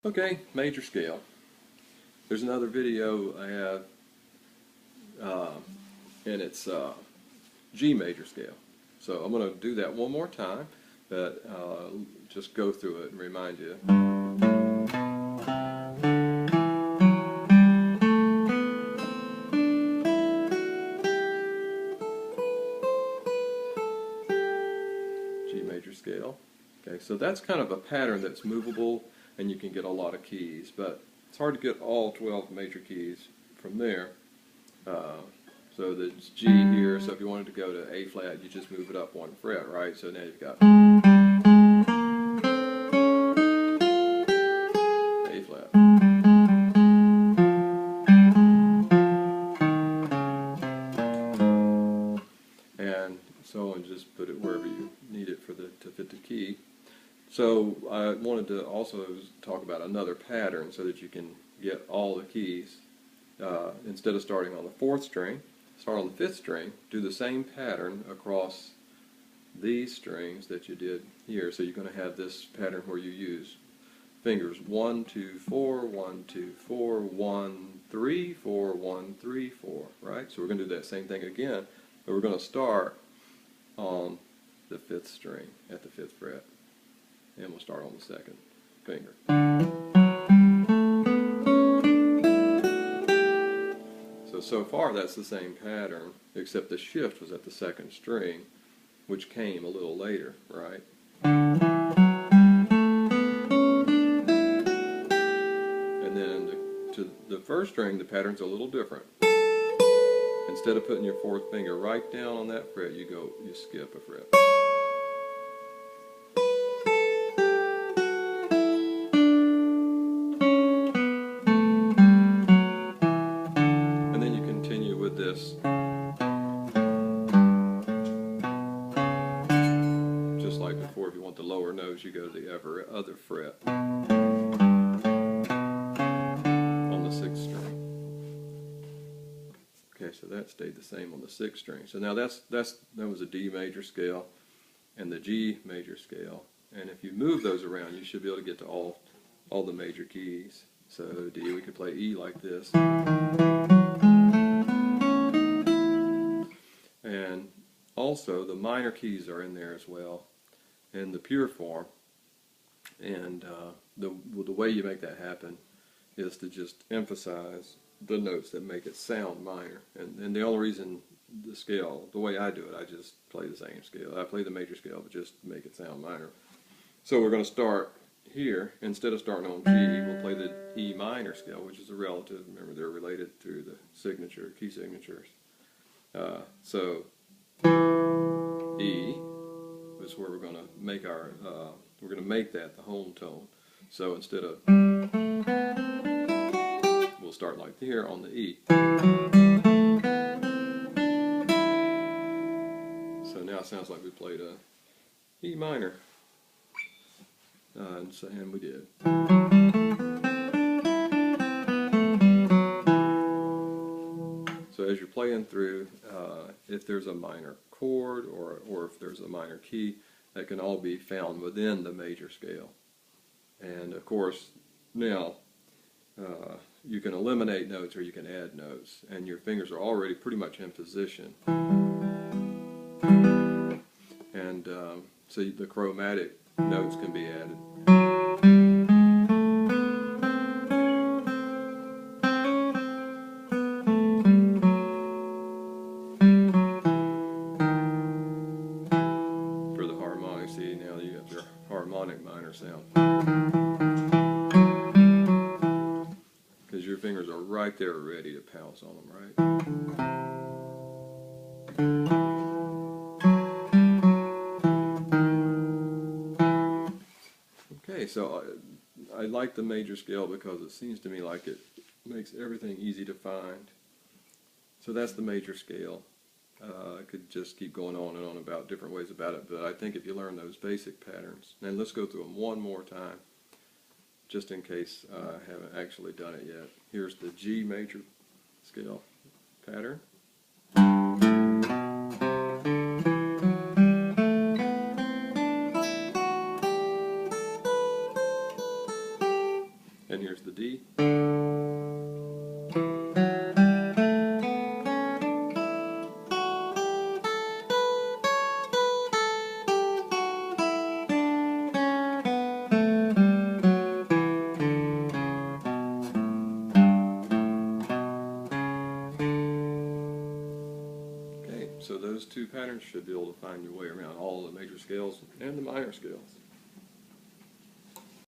Okay, major scale. There's another video I have, and it's G major scale. So I'm going to do that one more time, but just go through it and remind you. G major scale. Okay, so that's kind of a pattern that's movable, and you can get a lot of keys, but it's hard to get all 12 major keys from there. So there's G here, so if you wanted to go to A flat, you just move it up one fret, right? So now you've got A flat. And so on, just put it wherever you need it to fit the key. So I wanted to also talk about another pattern so that you can get all the keys. Instead of starting on the 4th string, start on the 5th string, do the same pattern across these strings that you did here. So you're going to have this pattern where you use fingers 1, 2, 4, 1, 2, 4, 1, 3, 4, 1, 3, 4, right? So we're going to do that same thing again, but we're going to start on the 5th string at the 5th fret, and we'll start on the 2nd finger. So far that's the same pattern, except the shift was at the 2nd string, which came a little later, right? And then to the 1st string, the pattern's a little different. Instead of putting your 4th finger right down on that fret, you skip a fret. This just like before. If you want the lower notes, you go to the other fret on the 6th string. Okay, so that stayed the same on the 6th string. So now that was a D major scale and the G major scale, and if you move those around, you should be able to get to all the major keys. So D, we could play E like this. And also the minor keys are in there as well in the pure form, and the way you make that happen is to just emphasize the notes that make it sound minor, and the only reason the way I do it, I just play the same scale. I play the major scale, but just make it sound minor. So we're going to start here. Instead of starting on G, we'll play the E minor scale, which is a relative. Remember, they're related through the key signatures. So E is where we're going to make that the home tone. So instead of, we'll start like here on the E. So now it sounds like we played a E minor, and we did. So as you're playing through, if there's a minor chord or if there's a minor key, that can all be found within the major scale. And of course, now you can eliminate notes or you can add notes, and your fingers are already pretty much in position. And so the chromatic notes can be added. See, now you got your harmonic minor sound, because your fingers are right there ready to pounce on them, right? Okay, so I like the major scale because it seems to me like it makes everything easy to find. So that's the major scale. I could just keep going on and on about different ways about it, but I think if you learn those basic patterns, and let's go through them one more time, just in case I haven't actually done it yet. Here's the G major scale pattern. And here's the D. Okay, so those two patterns should be able to find your way around all the major scales and the minor scales.